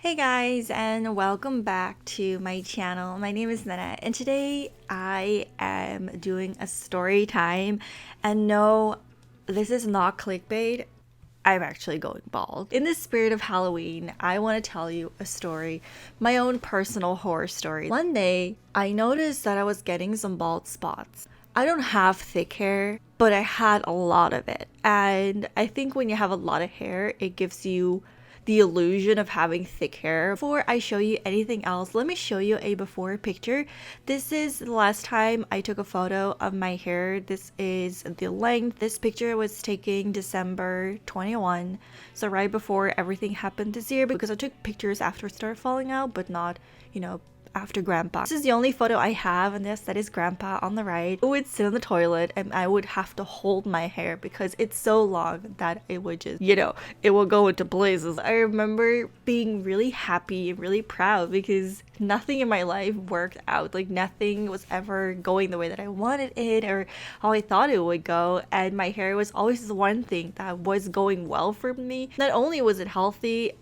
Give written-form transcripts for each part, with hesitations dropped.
Hey guys, and welcome back to my channel. My name is Nenna, and today I am doing a story time. And no, this is not clickbait. I'm actually going bald. In the spirit of Halloween, I want to tell you a story, my own personal horror story. One day, I noticed that I was getting some bald spots. I don't have thick hair, but I had a lot of it. And I think when you have a lot of hair, it gives you the illusion of having thick hair. Before I show you anything else, let me show you a before picture. This is the last time I took a photo of my hair. This is the length. This picture was taken December 21, so right before everything happened this year, because I took pictures after it started falling out, but not, after grandpa. This is the only photo I have, and yes, that is grandpa on the right. I would sit on the toilet and I would have to hold my hair because it's so long that it would just, it will go into places. I remember being really happy and really proud because nothing in my life worked out. Like nothing was ever going the way that I wanted it or how I thought it would go. And my hair was always the one thing that was going well for me. Not only was it healthy,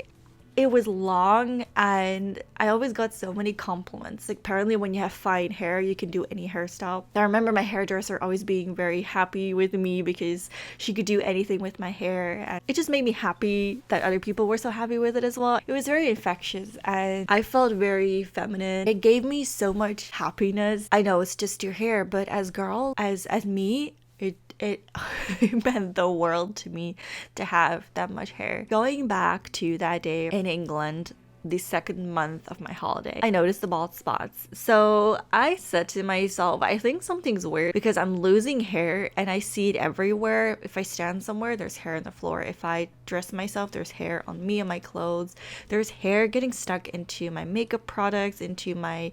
it was long, and I always got so many compliments. Like apparently when you have fine hair, you can do any hairstyle. I remember my hairdresser always being very happy with me because she could do anything with my hair, and it just made me happy that other people were so happy with it as well. It was very infectious and I felt very feminine. It gave me so much happiness. I know it's just your hair, but as girl, as me, it meant the world to me to have that much hair. Going back to that day in England, the second month of my holiday, I noticed the bald spots. So I said to myself, I think something's weird because I'm losing hair and I see it everywhere. If I stand somewhere, there's hair on the floor. If I dress myself, there's hair on me and my clothes. There's hair getting stuck into my makeup products, into my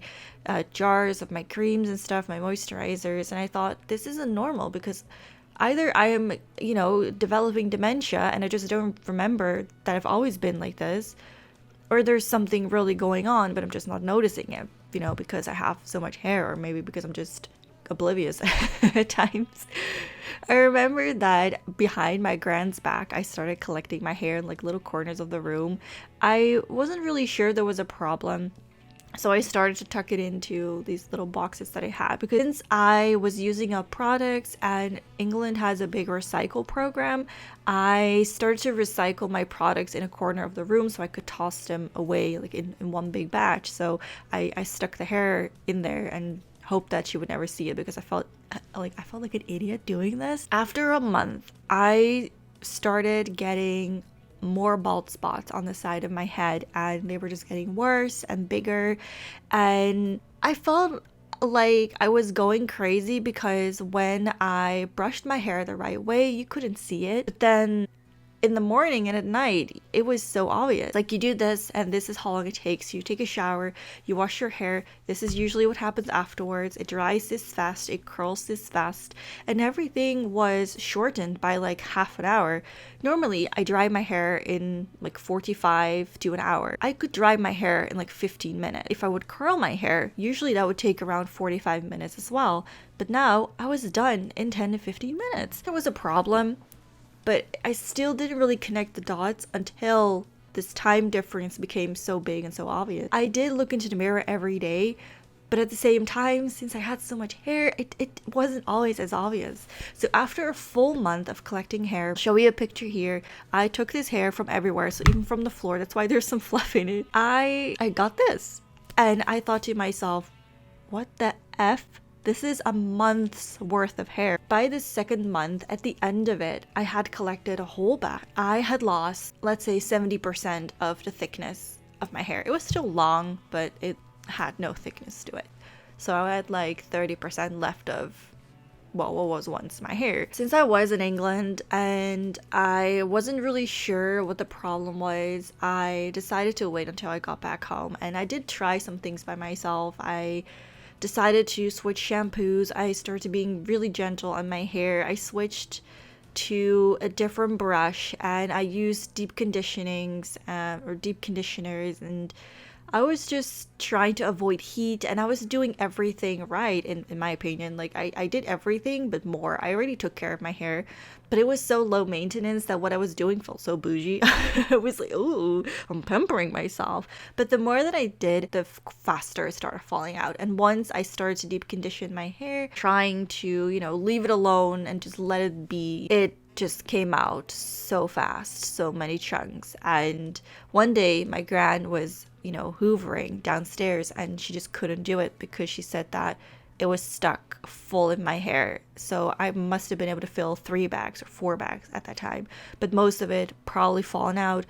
jars of my creams and stuff, my moisturizers. And I thought, this isn't normal because either I am, developing dementia and I just don't remember that I've always been like this, or there's something really going on, but I'm just not noticing it, because I have so much hair, or maybe because I'm just oblivious at times. I remember that behind my grand's back, I started collecting my hair in like little corners of the room. I wasn't really sure there was a problem. So I started to tuck it into these little boxes that I had, because since I was using up products and England has a big recycle program, I started to recycle my products in a corner of the room so I could toss them away like in one big batch. So I stuck the hair in there and hoped that she would never see it, because I felt like an idiot doing this. After a month, I started getting more bald spots on the side of my head, and they were just getting worse and bigger, and I felt like I was going crazy because when I brushed my hair the right way, you couldn't see it, but then in the morning and at night, it was so obvious. Like, you do this and this is how long it takes. You take a shower, you wash your hair, this is usually what happens afterwards. It dries this fast, it curls this fast, and everything was shortened by like half an hour. Normally, I dry my hair in like 45 to an hour. I could dry my hair in like 15 minutes. If I would curl my hair, usually that would take around 45 minutes as well. But now I was done in 10 to 15 minutes. There was a problem, but I still didn't really connect the dots until this time difference became so big and so obvious. I did look into the mirror every day, but at the same time, since I had so much hair, it wasn't always as obvious. So after a full month of collecting hair, I'll show you a picture here. I took this hair from everywhere, so even from the floor, that's why there's some fluff in it. I got this, and I thought to myself, what the F? This is a month's worth of hair. By the second month, at the end of it, I had collected a whole back. I had lost, let's say, 70% of the thickness of my hair. It was still long, but it had no thickness to it. So I had like 30% left of, well, what was once my hair. Since I was in England and I wasn't really sure what the problem was, I decided to wait until I got back home. And I did try some things by myself. I decided to switch shampoos. I started being really gentle on my hair. I switched to a different brush and I used deep conditionings or deep conditioners, and I was just trying to avoid heat, and I was doing everything right, in my opinion. Like, I did everything but more. I already took care of my hair, but it was so low maintenance that what I was doing felt so bougie. I was like, ooh, I'm pampering myself. But the more that I did, the faster it started falling out. And once I started to deep condition my hair, trying to, leave it alone and just let it be, it just came out so fast, so many chunks. And one day my gran was, hoovering downstairs, and she just couldn't do it because she said that it was stuck full in my hair. So I must have been able to fill 3 bags or 4 bags at that time, but most of it probably fallen out,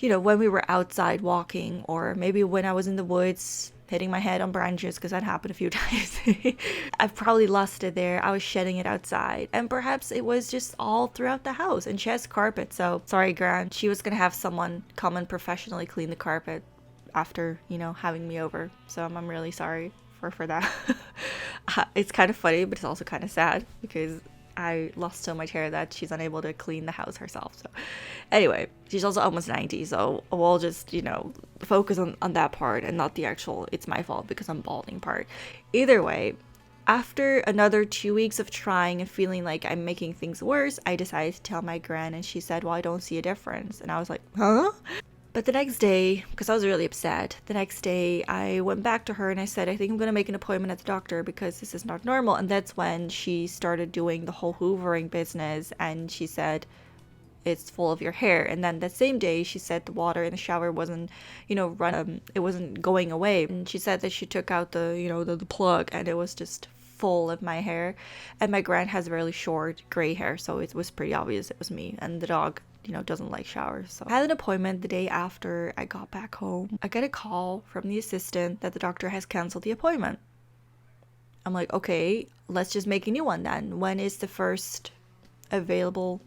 when we were outside walking, or maybe when I was in the woods hitting my head on branches, because that happened a few times. I've probably lost it there. I was shedding it outside, and perhaps it was just all throughout the house. And she has carpet, so sorry, Gran. She was gonna have someone come and professionally clean the carpet after, having me over. So I'm really sorry for that. It's kind of funny, but it's also kind of sad because I lost so much hair that she's unable to clean the house herself. So anyway, she's also almost 90, so we'll just, focus on that part and not the actual it's my fault because I'm balding part. Either way, after another 2 weeks of trying and feeling like I'm making things worse, I decided to tell my gran, and she said, well, I don't see a difference. And I was like, huh? But the next day, because I was really upset, the next day I went back to her and I said, I think I'm going to make an appointment at the doctor because this is not normal. And that's when she started doing the whole hoovering business, and she said, it's full of your hair. And then that same day she said the water in the shower wasn't, it wasn't going away. And she said that she took out the plug, and it was just full of my hair. And my gran has really short gray hair, so it was pretty obvious it was me. And the dog doesn't like showers. So I had an appointment the day after I got back home. I get a call from the assistant that the doctor has canceled the appointment. I'm like, okay, let's just make a new one then. When is the first available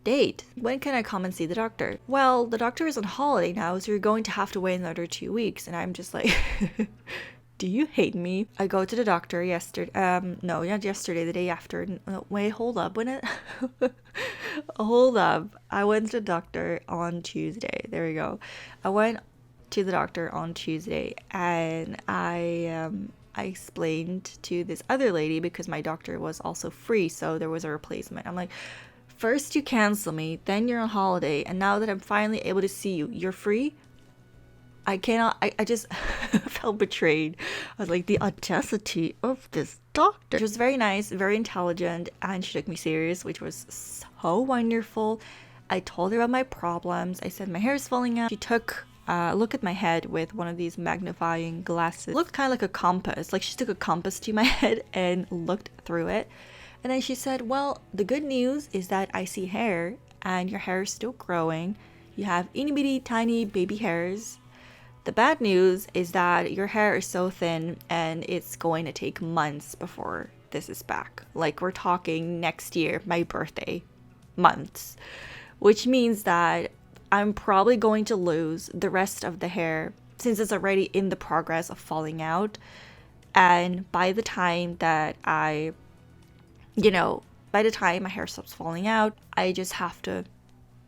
date? When can I come and see the doctor? Well, the doctor is on holiday now, so you're going to have to wait another 2 weeks. And I'm just like, do you hate me? I go to the doctor yesterday. No, not yesterday, the day after. No, wait, hold up. Hold up. I went to the doctor on Tuesday. There we go. I went to the doctor on Tuesday, and I explained to this other lady, because my doctor was also free, so there was a replacement. I'm like, first you cancel me, then you're on holiday, and now that I'm finally able to see you, you're free? I cannot, I just felt betrayed. I was like, the audacity of this doctor. She was very nice, very intelligent, and she took me serious, which was so wonderful. I told her about my problems. I said my hair is falling out. She took a look at my head with one of these magnifying glasses. It looked kind of like a compass. Like she took a compass to my head and looked through it. And then she said, well, the good news is that I see hair, and your hair is still growing. You have itty bitty tiny baby hairs. The bad news is that your hair is so thin, and it's going to take months before this is back. Like, we're talking next year, my birthday, months. Which means that I'm probably going to lose the rest of the hair, since it's already in the progress of falling out. And by the time that by the time my hair stops falling out, I just have to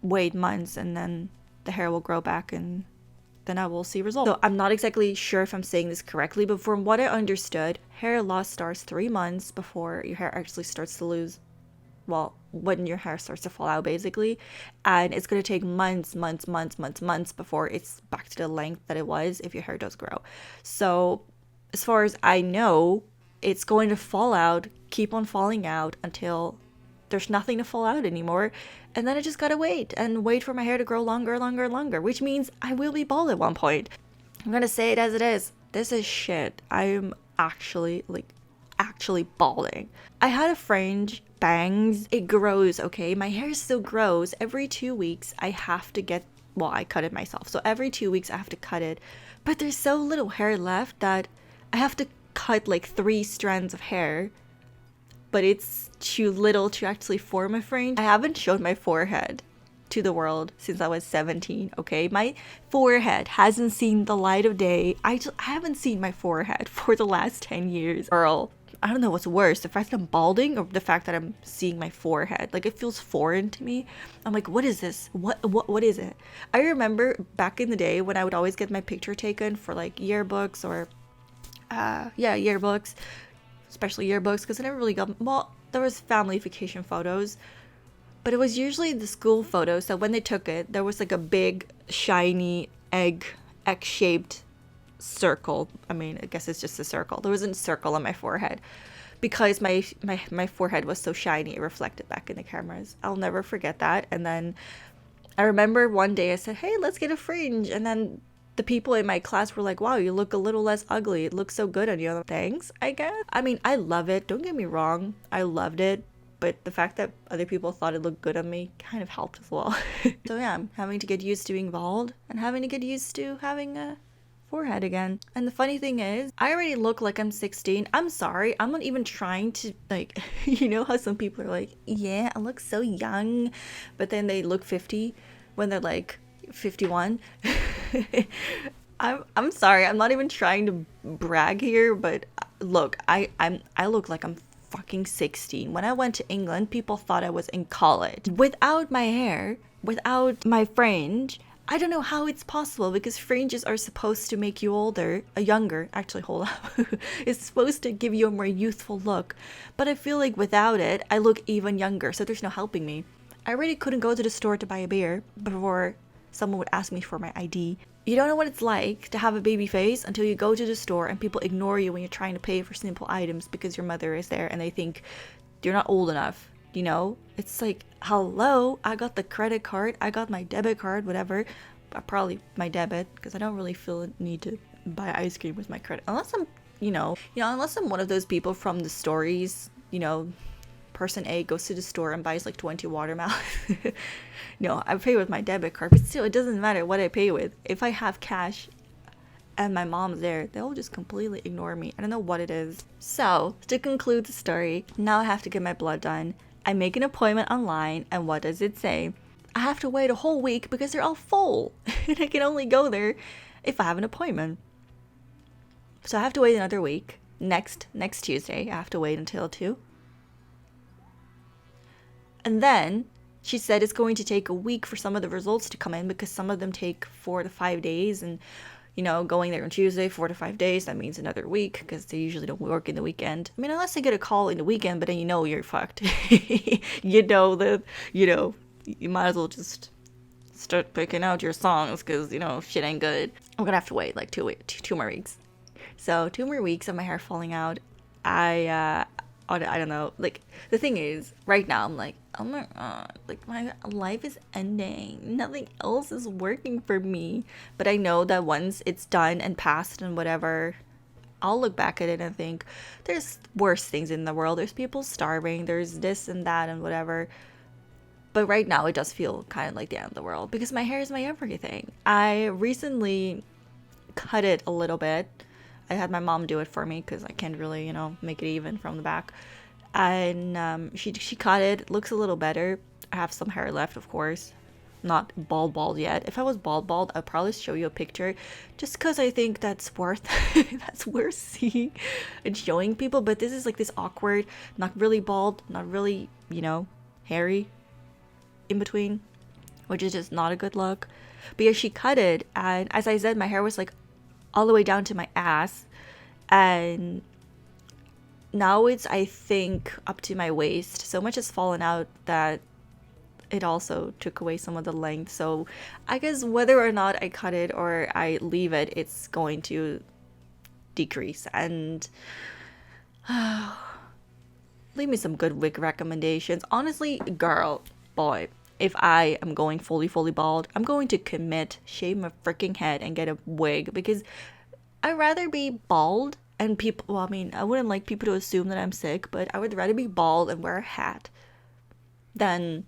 wait months, and then the hair will grow back, and then I will see results. So I'm not exactly sure if I'm saying this correctly, but from what I understood, hair loss starts 3 months before your hair actually starts to lose, well, when your hair starts to fall out, basically. And it's going to take months before it's back to the length that it was if your hair does grow. So as far as I know, it's going to fall out, keep on falling out until there's nothing to fall out anymore. And then I just gotta wait for my hair to grow longer, which means I will be bald at one point. I'm gonna say it as it is. This is shit. I'm actually balding. I had a fringe, bangs, it grows, okay? My hair still grows. Every 2 weeks I have to get, well, I cut it myself. So every 2 weeks I have to cut it. But there's so little hair left that I have to cut like 3 strands of hair. But it's too little to actually form a fringe. I haven't showed my forehead to the world since I was 17, okay? My forehead hasn't seen the light of day. I haven't seen my forehead for the last 10 years. Girl, I don't know what's worse, the fact that I'm balding or the fact that I'm seeing my forehead. Like, it feels foreign to me. I'm like, what is this? What is it? I remember back in the day when I would always get my picture taken for like yearbooks or yearbooks, especially yearbooks, because I never really got, well, there was family vacation photos, but it was usually the school photos. So when they took it, there was like a big shiny egg-shaped circle. I mean, I guess it's just a circle. There wasn't a circle on my forehead because my forehead was so shiny, it reflected back in the cameras. I'll never forget that. And then I remember one day I said, hey, let's get a fringe. And then the people in my class were like, wow, you look a little less ugly. It looks so good on you. Thanks, I guess. I mean, I love it. Don't get me wrong. I loved it. But the fact that other people thought it looked good on me kind of helped as well. So yeah, I'm having to get used to being bald and having to get used to having a forehead again. And the funny thing is, I already look like I'm 16. I'm sorry, I'm not even trying to, like, you know how some people are like, yeah, I look so young, but then they look 50 when they're like 51. I'm sorry, I'm not even trying to brag here, but look, I look like I'm fucking 16. When I went to England, people thought I was in college. Without my hair, without my fringe, I don't know how it's possible, because fringes are supposed to make you older, younger. Actually, hold up. It's supposed to give you a more youthful look. But I feel like without it, I look even younger, so there's no helping me. I really couldn't go to the store to buy a beer before someone would ask me for my ID. You don't know what it's like to have a baby face until you go to the store and people ignore you when you're trying to pay for simple items because your mother is there and they think you're not old enough. You know, it's like, hello, I got the credit card, I got my debit card, whatever. Probably my debit, because I don't really feel a need to buy ice cream with my credit, unless I'm, unless I'm one of those people from the stories, person A goes to the store and buys like 20 watermelons. No, I pay with my debit card, but still, it doesn't matter what I pay with. If I have cash and my mom's there, they'll just completely ignore me. I don't know what it is. So, to conclude the story, now I have to get my blood done. I make an appointment online, and what does it say? I have to wait a whole week because they're all full, and I can only go there if I have an appointment. So I have to wait another week. Next Tuesday, I have to wait until 2. And then she said it's going to take a week for some of the results to come in because some of them take 4 to 5 days, and going there on Tuesday, 4 to 5 days, that means another week because they usually don't work in the weekend. I mean, unless I get a call in the weekend, but then you're fucked. You might as well just start picking out your songs because, shit ain't good. I'm gonna have to wait like 2 more weeks. So 2 more weeks of my hair falling out. I don't know. Like, the thing is, right now I'm like, oh my god, like my life is ending. Nothing else is working for me. But I know that once it's done and passed and whatever, I'll look back at it and think, there's worse things in the world. There's people starving. There's this and that and whatever. But right now it does feel kind of like the end of the world because my hair is my everything. I recently cut it a little bit. I had my mom do it for me because I can't really, make it even from the back. And she cut it. It looks a little better. I have some hair left, of course. Not bald yet. If I was bald, I'd probably show you a picture just because I think that's worth seeing and showing people. But this is like this awkward, not really bald, not really, hairy in between, which is just not a good look. But yeah, she cut it, and as I said, my hair was like all the way down to my ass, and now it's, I think, up to my waist. So much has fallen out that it also took away some of the length. So I guess whether or not I cut it or I leave it, it's going to decrease. And leave me some good wig recommendations. Honestly, girl, boy, if I am going fully bald, I'm going to commit, shave my freaking head and get a wig, because I'd rather be bald and people, well, I mean, I wouldn't like people to assume that I'm sick, but I would rather be bald and wear a hat than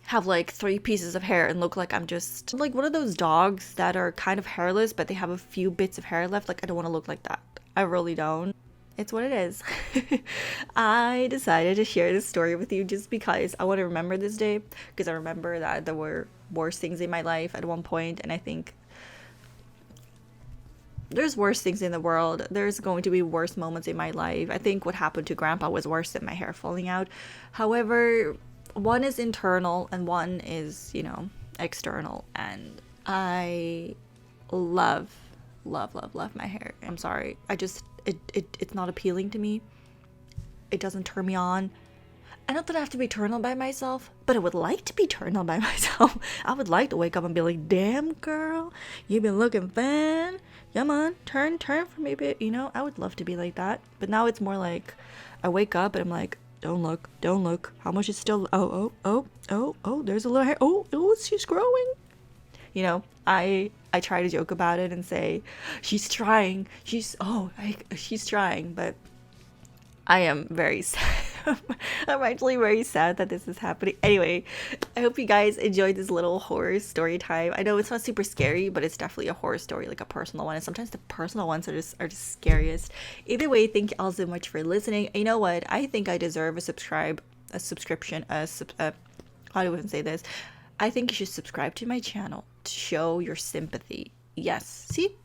have like 3 pieces of hair and look like I'm just like one of those dogs that are kind of hairless, but they have a few bits of hair left. Like, I don't want to look like that. I really don't. It's what it is. I decided to share this story with you just because I want to remember this day, because I remember that there were worse things in my life at one point, and I think there's worse things in the world. There's going to be worse moments in my life. I think what happened to grandpa was worse than my hair falling out. However, one is internal and one is, you know, external. And I love, love, love, love my hair. I'm sorry. It's not appealing to me. It doesn't turn me on. I not that I have to be turned on by myself, but I would like to be turned on by myself. I would like to wake up and be like, damn girl, you've been looking fine. Come on, turn for me a bit. You know, I would love to be like that. But now it's more like I wake up and I'm like, don't look. How much is still, oh, there's a little hair. Oh, she's growing. You know, I try to joke about it and say, she's trying. She's trying, but I am very sad. I'm actually very sad that this is happening. Anyway, I hope you guys enjoyed this little horror story time. I know it's not super scary, but it's definitely a horror story, like a personal one. And sometimes the personal ones are just scariest. Either way, thank you all so much for listening. You know what? I think I deserve a subscription. How do I even say this? I think you should subscribe to my channel to show your sympathy. Yes. See?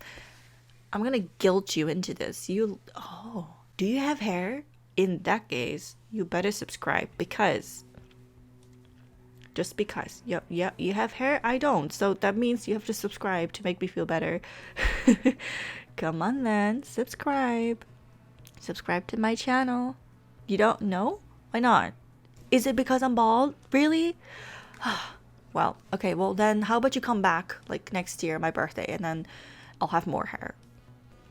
I'm gonna guilt you into this. Do you have hair? In that case, you better subscribe because you have hair, I don't, so that means you have to subscribe to make me feel better. Come on then, subscribe to my channel. You don't know? Why not? Is it because I'm bald? Really? Well, okay, well then how about you come back like next year, my birthday, and then I'll have more hair.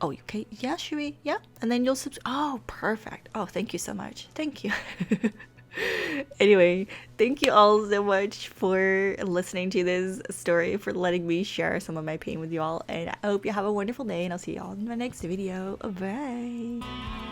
Oh, okay. Yeah, should we? Yeah. And then you'll oh, perfect. Oh, thank you so much. Thank you. Anyway, thank you all so much for listening to this story, for letting me share some of my pain with you all. And I hope you have a wonderful day, and I'll see you all in my next video. Bye.